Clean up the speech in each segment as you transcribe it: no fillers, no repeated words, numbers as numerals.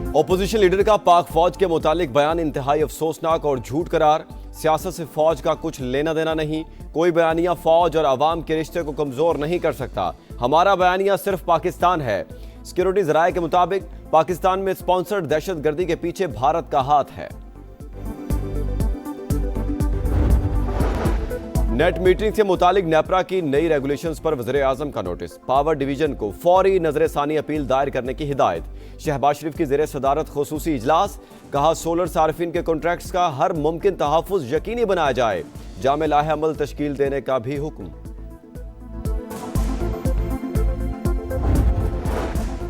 Opposition leader का पाक फौज के मुतालिक बयान इंतहाई अफसोसनाक और झूठ करार। सियासत से फौज का कुछ लेना देना नहीं। कोई बयानिया फौज और अवाम के रिश्ते को कमजोर नहीं कर सकता। हमारा बयानिया सिर्फ पाकिस्तान है। सिक्योरिटी जराये के मुताबिक पाकिस्तान में स्पॉन्सर्ड दहशतगर्दी के पीछे भारत का हाथ है। नेट मीटरिंग से मुतालिक नेपरा की नई रेगुलेशंस पर वज़ीर आज़म का नोटिस। पावर डिवीजन को फौरी नजर-ए-सानी अपील दायर करने की हिदायत। शहबाज शरीफ की ज़ेर सदारत खुसूसी इजलास। कहा सोलर सार्फिन के कॉन्ट्रैक्ट्स का हर मुमकिन तहफ़्फ़ुज़ यकीनी बनाया जाए। जामे लाहे अमल तश्कील देने का भी हुक्म।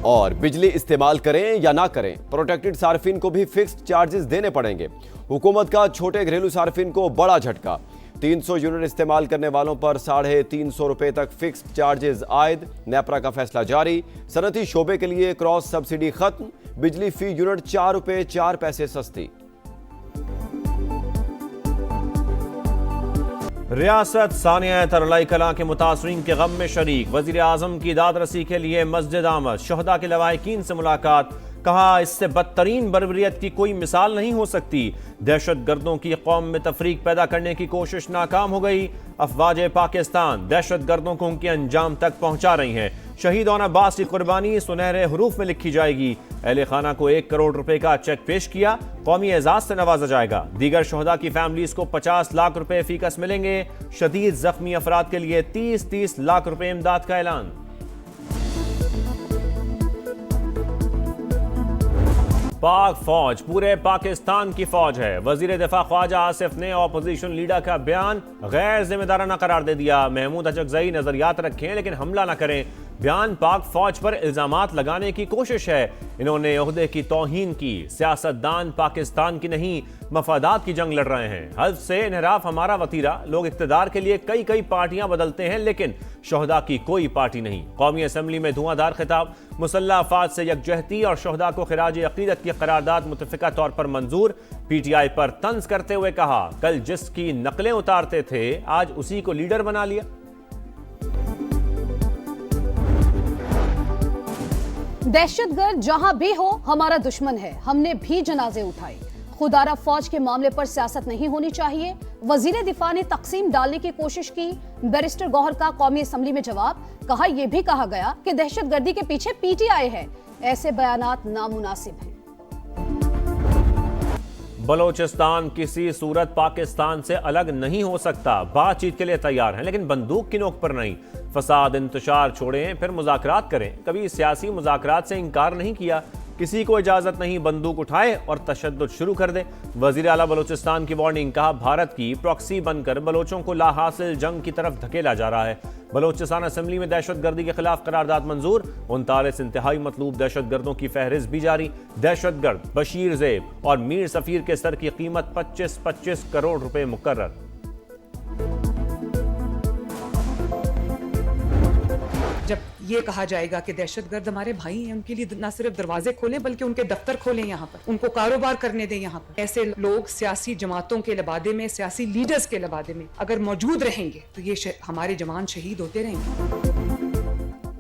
और बिजली इस्तेमाल करें या ना करें, प्रोटेक्टेड सार्फिन को भी फिक्स्ड चार्जेस देने पड़ेंगे। हुकूमत का छोटे घरेलू सार्फिन को बड़ा झटका। 300 यूनिट इस्तेमाल करने वालों पर 350 रुपए तक फिक्स्ड चार्जेस आयद। नेपरा का फैसला जारी। सनती शोबे के लिए क्रॉस सब्सिडी खत्म। बिजली फी यूनिट 4 रुपए 4 पैसे सस्ती। रियासत सानिया तरलाई कलां के मुतासरीन के गम में शरीक। वजीर आजम की दाद रसी के लिए मस्जिद आमद। शहदा के लवाहिकीन से मुलाकात। कहा इससे बदतरीन बर्बरियत की कोई मिसाल नहीं हो सकती। दहशत गर्दों की कौम में तफरीक पैदा करने की कोशिश नाकाम हो गई। अफवाज पाकिस्तान दहशत गर्दों को उनके अंजाम तक पहुंचा रही हैं। शहीद ओन अब्बास की कुर्बानी सुनहरे हरूफ में लिखी जाएगी। अहले खाना को 1 करोड़ रुपए का चेक पेश किया। कौमी एजाज से नवाजा जाएगा। दीगर शहदा की फैमिलीज को 50 लाख रुपए फीकस मिलेंगे। शदीद जख्मी अफराद के लिए 30-30 लाख रुपए इमदाद का ऐलान। पाक फौज पूरे पाकिस्तान की फौज है। वजीर दिफा ख्वाजा आसिफ ने ऑपोजिशन लीडर का बयान गैर जिम्मेदाराना करार दे दिया। महमूद अचकजई नजरियात रखें लेकिन हमला न करें। बयान पाक फौज पर इल्जामात लगाने की कोशिश है। इन्होंने ओहदे की तौहीन की। सियासतदान पाकिस्तान की नहीं मफादात की जंग लड़ रहे हैं। हल्फ से इनहराफ हमारा वतीरा। लोग इख्तिदार के लिए कई कई पार्टियां बदलते हैं लेकिन शोहदा की कोई पार्टी नहीं। कौमी असम्बली में धुआंधार खिताब। मुसल्लह अफवाज से यकजहती और शोहदा को खिराज अकीदत की करारदाद मुतफिका तौर पर मंजूर। PTI पर तंज करते हुए कहा कल जिसकी नकलें उतारते थे आज उसी को लीडर बना लिया। दहशतगर्द जहां भी हो हमारा दुश्मन है। हमने भी जनाजे उठाए। खुदारा फौज के मामले पर सियासत नहीं होनी चाहिए। वजीर दिफा ने तकसीम डालने की कोशिश की। बैरिस्टर गौहर का कौमी असम्बली में जवाब। कहा यह भी कहा गया कि दहशतगर्दी के पीछे PTI है। ऐसे बयानात नामुनासिब हैं। बलोचिस्तान किसी सूरत पाकिस्तान से अलग नहीं हो सकता। बातचीत के लिए तैयार हैं लेकिन बंदूक की नोक पर नहीं। फसाद इंतशार छोड़ें फिर मुज़ाकरात करें। कभी सियासी मुज़ाकरात से इनकार नहीं किया। किसी को इजाजत नहीं बंदूक उठाए और तशद्दुद शुरू कर दे। वजीर आला बलोचिस्तान की वार्निंग। कहा भारत की प्रॉक्सी बनकर बलोचों को लाहासिल जंग की तरफ धकेला जा रहा है। बलोचिस्तान असम्बली में दहशतगर्दी के खिलाफ करारदाद मंजूर। 39 इंतहाई मतलूब दहशतगर्दों की फहरिस्त भी जारी। दहशतगर्द बशीर ज़ेब और मीर सफीर के सर की कीमत 25-25 करोड़ रुपए मुकर्रर। जब ये कहा जाएगा कि दहशतगर्द हमारे भाई हैं, उनके लिए न सिर्फ दरवाजे खोलें बल्कि उनके दफ्तर खोलें, यहाँ पर उनको कारोबार करने दें। यहाँ पर ऐसे लोग सियासी जमातों के लबादे में, सियासी लीडर्स के लबादे में अगर मौजूद रहेंगे तो ये हमारे जवान शहीद होते रहेंगे।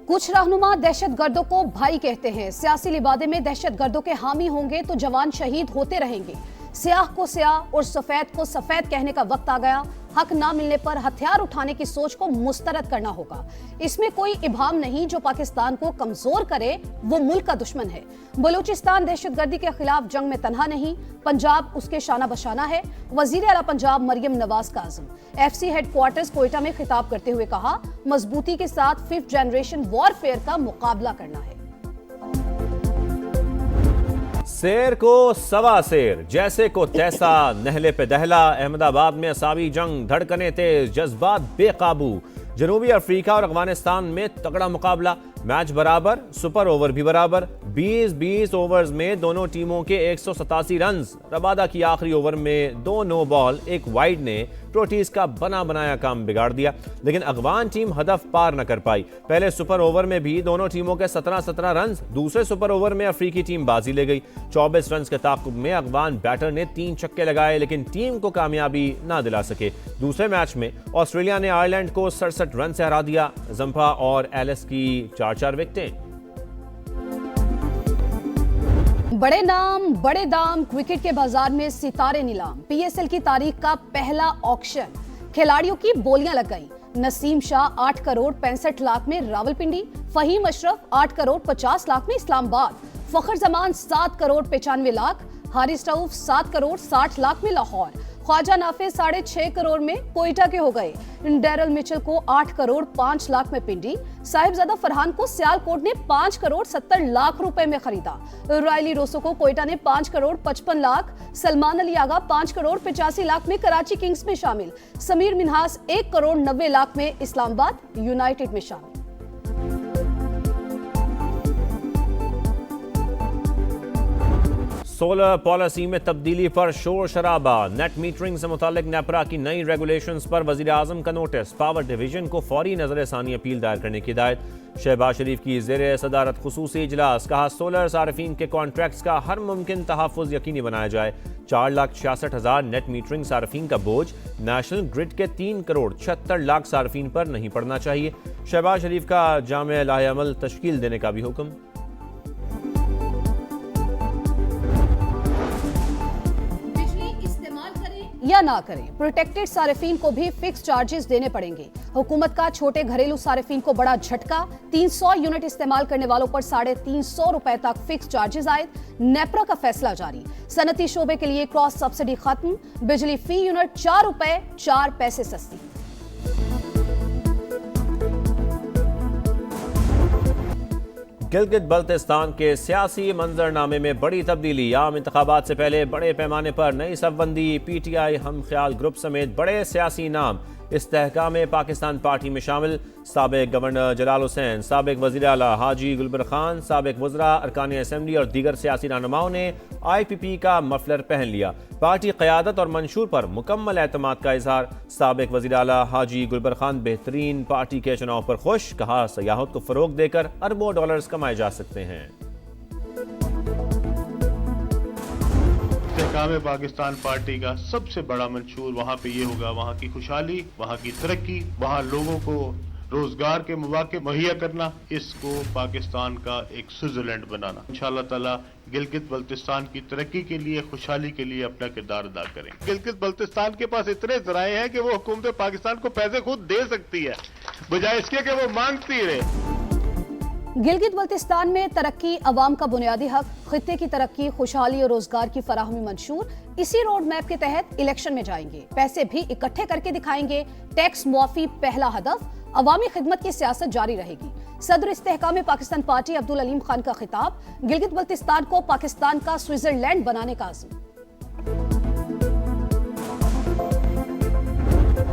कुछ रहनुमा दहशतगर्दों को भाई कहते हैं। सियासी लिबादे में दहशतगर्दों के हामी होंगे तो जवान शहीद होते रहेंगे। स्याह को स्याह और सफेद को सफेद कहने का वक्त आ गया। हक ना मिलने पर हथियार उठाने की सोच को मुस्तरद करना होगा। इसमें कोई इबाम नहीं। जो पाकिस्तान को कमजोर करे वो मुल्क का दुश्मन है। बलूचिस्तान दहशतगर्दी के खिलाफ जंग में तन्हा नहीं। पंजाब उसके शाना बशाना है। वजीर आला पंजाब मरियम नवाज का आज़म FC हेडक्वार्टर्स कोयटा में खिताब करते हुए कहा मजबूती के साथ 5th जनरेशन वॉरफेयर का मुकाबला करना है। शेर को सवा शेर जैसे को तैसा नहले पे दहला। अहमदाबाद में असावी जंग धड़कने तेज जज्बात बेकाबू। जनूबी अफ्रीका और अफगानिस्तान में तगड़ा मुकाबला। मैच बराबर, सुपर ओवर भी बराबर। 20-20 ओवर्स में दोनों टीमों के 187 रन। रबादा की आखिरी ओवर में 2 नो बॉल 1 वाइड ने प्रोटीज का बना बनाया काम बिगाड़ दिया लेकिन अफगान टीम हदफ पार न कर पाई। पहले सुपर ओवर में भी दोनों टीमों के 17-17 रन। दूसरे सुपर ओवर में अफ्रीकी टीम बाजी ले गई। 24 रन के ताक़ुब में अफगान बैटर ने 3 छक्के लगाए लेकिन टीम को कामयाबी ना दिला सके। दूसरे मैच में ऑस्ट्रेलिया ने आयरलैंड को 67 रन से हरा दिया। जंपा और एलिस की 4-4 विकेटें। बड़े नाम बड़े दाम, क्रिकेट के बाजार में सितारे नीलाम। पीएसएल की तारीख का पहला ऑक्शन, खिलाड़ियों की बोलियां लग गई। नसीम शाह 8 करोड़ 65 लाख में रावलपिंडी, फहीम अशरफ 8 करोड़ 50 लाख में इस्लामाबाद, फखर जमान 7 करोड़ 95 लाख, हारिस रऊफ 7 करोड़ 60 लाख में लाहौर, ख्वाजा नाफे 6.5 करोड़ में कोयटा के हो गए। डैरल मिचेल को 8 करोड़ 5 लाख में पिंडी, साहिबजादा फरहान को सियालकोट ने 5 करोड़ 70 लाख रुपए में खरीदा। रायली रोसो को कोयटा ने 5 करोड़ 55 लाख, सलमान अली आगा 5 करोड़ 85 लाख में कराची किंग्स में शामिल, समीर मिन्हास 1 करोड़ 90 लाख में इस्लामाबाद यूनाइटेड में शामिल। सोलर पॉलिसी में तब्दीली पर शोर शराबा। नेट मीटरिंग से मुतालिक नेपरा की नई रेगुलेशंस पर वजीर आजम का नोटिस। पावर डिवीजन को फौरी नजर सानी अपील दायर करने की हिदायत। शहबाज शरीफ की ज़ेर सदारत खुसूसी इजलास। कहा सोलर सार्फिन के कॉन्ट्रैक्ट्स का हर मुमकिन तहफ़्फ़ुज़ यकीनी बनाया जाए। 4,66,000 नेट मीटरिंग सार्फिन का बोझ नेशनल ग्रिड के 3 करोड़ 76 लाख सार्फिन पर नहीं पड़ना चाहिए। शहबाज शरीफ का जामे लाहेअमल तश्कील देने का भी हुक्म। या ना करें, प्रोटेक्टेड सार्फिन को भी फिक्स चार्जेस देने पड़ेंगे। हुकूमत का छोटे घरेलू सार्फिन को बड़ा झटका। 300 यूनिट इस्तेमाल करने वालों पर 350 रुपए तक फिक्स चार्जेस आए। नेपरा का फैसला जारी। सनती शोबे के लिए क्रॉस सब्सिडी खत्म। बिजली फी यूनिट 4 रुपए 4 पैसे सस्ती। गिलगित बल्तिस्तान के सियासी मंजरनामे में बड़ी तब्दीली। आम इंतखाबात से पहले बड़े पैमाने पर नई सफबंदी। पीटीआई हम ख्याल ग्रुप समेत बड़े सियासी नाम इस्तेहकाम पाकिस्तान पार्टी में शामिल। साबिक गवर्नर जलाल हुसैन, साबिक वज़ीर आला हाजी गुलबर खान, साबिक वज़रा, अरकान असम्बली और दीगर सियासी रहनुमाओं ने IPP का मफलर पहन लिया। पार्टी क़यादत और मंशूर पर मुकम्मल एतमाद का इजहार। साबिक वज़ीर आला हाजी गुलबर खान बेहतरीन पार्टी के चुनाव पर खुश। कहा सयाहत को फ़रोग देकर अरबों डॉलर्स कमाए जा सकते हैं। इस्तेहकाम पाकिस्तान पार्टी का सबसे बड़ा मंशूर वहाँ पे ये होगा, वहाँ की खुशहाली, वहाँ की तरक्की, वहाँ लोगों को रोजगार के मौके मुहैया करना, इसको पाकिस्तान का एक स्विट्जरलैंड बनाना। इंशाअल्लाह ताला गिलगित बल्तिस्तान की तरक्की के लिए, खुशहाली के लिए अपना किरदार अदा करें। गिलगित बल्तिस्तान के पास इतने जराए हैं कि वो हुकूमत पाकिस्तान को पैसे खुद दे सकती है, बजाय इसके कि वो मांगती रहे। गिलगित बल्तिस्तान में तरक्की अवाम का बुनियादी हक। खित्ते की तरक्की, खुशहाली और रोजगार की फराहमी मंशूर। इसी रोड मैप के तहत इलेक्शन में जाएंगे। पैसे भी इकट्ठे करके दिखाएंगे। टैक्स मुआफी पहला हदफ। अवामी खिदमत की सियासत जारी रहेगी। सदर इस्तेहकाम पाकिस्तान पार्टी अब्दुल अलीम खान का खिताब। गिलगित बल्तिस्तान को पाकिस्तान का स्विट्जरलैंड बनाने का आज़म।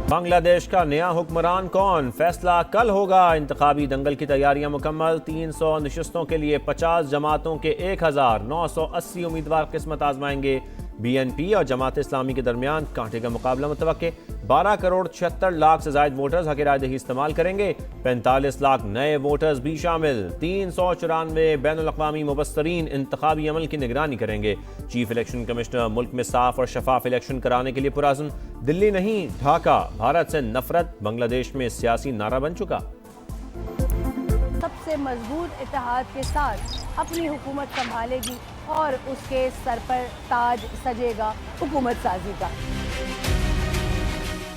बांग्लादेश का नया हुक्मरान कौन, फैसला कल होगा। इंतखाबी दंगल की तैयारियां मुकम्मल। 300 नशिस्तों के लिए 50 जमातों के 1980 उम्मीदवार किस्मत आजमाएंगे। BNP और जमात इस्लामी के दरमियान कांटे का मुकाबला मुतवक्के। 12 करोड़ 76 लाख से जायद वोटर्स हक रायदही इस्तेमाल करेंगे। 45 लाख नए वोटर्स भी शामिल। 394 बैनुल-अक़वामी मुबस्सरीन इंतखाबी अमल की निगरानी करेंगे। चीफ इलेक्शन कमिश्नर मुल्क में साफ और शफाफ इलेक्शन कराने के लिए पुरअज़्म। दिल्ली नहीं, ढाका। भारत से नफरत बांग्लादेश में सियासी नारा बन चुका। सबसे मजबूत इत्तेहाद के साथ अपनी हुकूमत संभालेगी और उसके सर पर ताज सजेगा हुकूमत साजी का।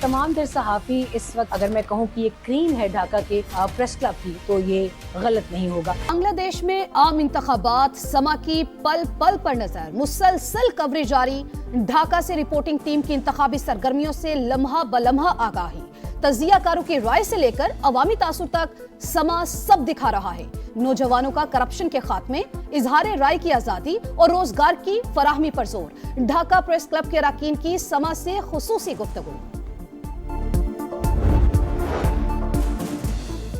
तमाम तर सहाफ़ी इस वक्त अगर मैं कहूँ कि ये क्रीम है ढाका के प्रेस क्लब की, तो ये गलत नहीं होगा। बांग्लादेश में आम इंतखाबात, समा की पल पल पर नजर, मुसलसल कवरेज जारी। ढाका से रिपोर्टिंग टीम की इंतखाबी सरगर्मियों से लम्हा बलम्हा आगाही। तजियाकारों की राय से लेकर अवामी तासुर तक समा सब दिखा रहा है। नौजवानों का करप्शन के खात्मे, इजहार राय की आजादी और रोजगार की फराहमी पर जोर। ढाका प्रेस क्लब के अरकान की समा से खुसूसी गुफ्तगू।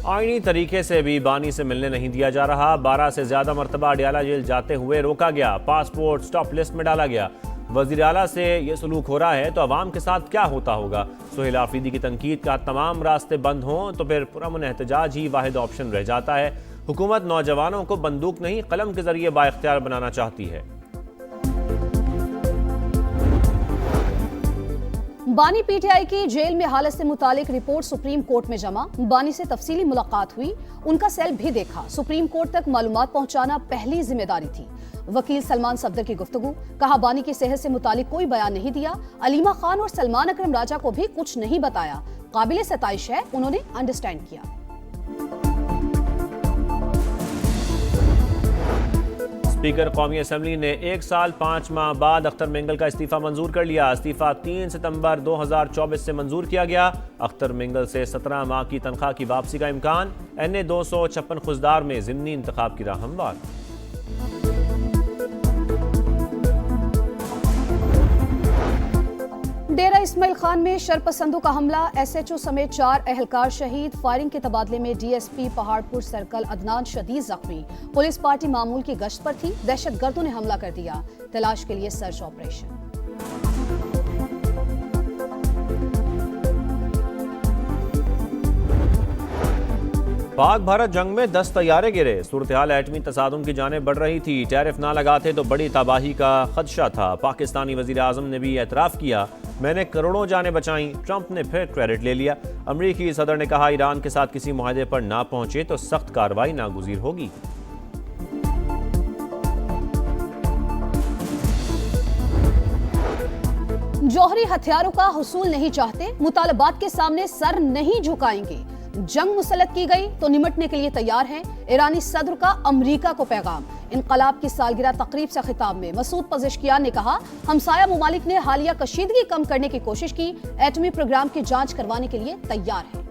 आईनी तरीके से भी बानी से मिलने नहीं दिया जा रहा। 12 से ज्यादा मरतबा अडियाला जेल जाते हुए रोका गया। पासपोर्ट स्टॉप लिस्ट में डाला गया। वज़ीर आला से ये सलूक हो रहा है तो अवाम के साथ क्या होता होगा। सुहेल आफरीदी की तनकीद का तमाम रास्ते बंद हों तो फिर पुरअमन एहतजाज ही वाहिद ऑप्शन रह जाता है। हुकूमत नौजवानों को बंदूक नहीं कलम के जरिए बाइख्तियार बनाना चाहती है। बानी पीटीआई की जेल में हालत से मुतालिक रिपोर्ट सुप्रीम कोर्ट में जमा। बानी से तफसीली मुलाकात हुई, उनका सेल भी देखा। सुप्रीम कोर्ट तक मालूमात पहुंचाना पहली जिम्मेदारी थी। वकील सलमान सफदर की गुफ्तगू, कहा बानी की सेहत से मुतालिक कोई बयान नहीं दिया। अलीमा खान और सलमान अकरम राजा को भी कुछ नहीं बताया। काबिले सताइश है, उन्होंने अंडरस्टैंड किया। स्पीकर कौमी असम्बली ने 1 साल 5 माह बाद अख्तर मिंगल का इस्तीफा मंजूर कर लिया। इस्तीफा 3 सितंबर 2024 से मंजूर किया गया। अख्तर मिंगल से 17 माह की तनख्वाह की वापसी का इम्कान। NA 256 खुजदार में ज़िमनी इंतखाब की राह हमवार। डेरा इस्माइल खान में शरपसंदों का हमला, SHO समेत 4 एहलकार शहीद। फायरिंग के तबादले में DSP पहाड़पुर सर्कल अदनान शदीद जख्मी। पुलिस पार्टी मामूल की गश्त पर थी, दहशतगर्दों ने हमला कर दिया। तलाश के लिए सर्च ऑपरेशन। पाक भारत जंग में 10 तैयारे गिरे। सूरत हाल एटमी तसादुम की जाने बढ़ रही थी। टैरिफ ना लगाते तो बड़ी तबाही का खदशा था। पाकिस्तानी वजीर आजम ने भी एतराफ़ किया, मैंने करोड़ों जानें बचाई। ट्रंप ने फिर क्रेडिट ले लिया। अमरीकी सदर ने कहा, ईरान के साथ किसी मुआहदे पर ना पहुंचे तो सख्त कार्रवाई नागुज़ीर होगी। जौहरी हथियारों का हुसूल नहीं चाहते, मुतालबात के सामने सर नहीं झुकाएंगे। जंग मुसल्लत की गई तो निमटने के लिए तैयार हैं। ईरानी सदर का अमरीका को पैगाम। इनकलाब की सालगिरह तकरीब से खिताब में मसूद पज़ेश्कियान ने कहा, हमसाया ममालिक ने हालिया कशीदगी कम करने की कोशिश की, एटमी प्रोग्राम की जांच करवाने के लिए तैयार है।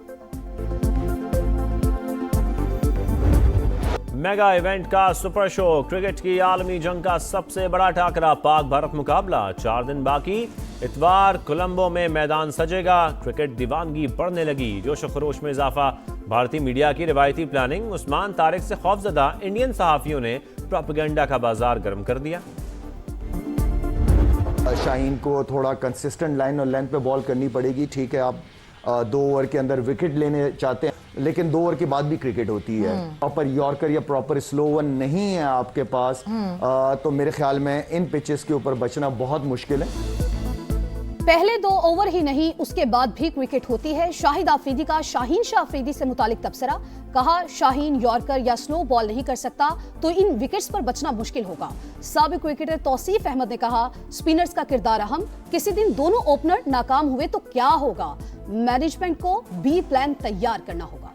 मेगा इवेंट का सुपर शो, क्रिकेट की आलमी जंग का सबसे बड़ा टाकरा, पाक भारत मुकाबला। 4 दिन बाकी, इतवार कोलंबो में मैदान सजेगा। क्रिकेट दीवानगी बढ़ने लगी, जोश व खरोश में इजाफा। भारतीय मीडिया की रिवायती प्लानिंग, उस्मान तारिक से खौफजदा इंडियन सहाफियों ने प्रोपेगेंडा का बाजार गर्म कर दिया। शाहीन को थोड़ा कंसिस्टेंट लाइन और लेंथ पे बॉल करनी पड़ेगी। ठीक है, आप 2 ओवर के अंदर विकेट लेने चाहते हैं, लेकिन 2 ओवर के बाद भी क्रिकेट होती है। प्रॉपर यॉर्कर या प्रॉपर स्लो वन नहीं है आपके पास, तो मेरे ख्याल में इन पिचेस के ऊपर बचना बहुत मुश्किल है। पहले 2 ओवर ही नहीं, उसके बाद भी क्रिकेट होती है। शाहिद आफरीदी का शाहीन शाह आफरीदी से मुतालिक तबसरा, कहा शाहीन यॉर्कर या स्लो बॉल नहीं कर सकता तो इन विकेट्स पर बचना मुश्किल होगा। साबिक क्रिकेटर तौसीफ अहमद ने कहा, स्पिनर्स का किरदार अहम, किसी दिन दोनों ओपनर नाकाम हुए तो क्या होगा। मैनेजमेंट को B प्लान तैयार करना होगा।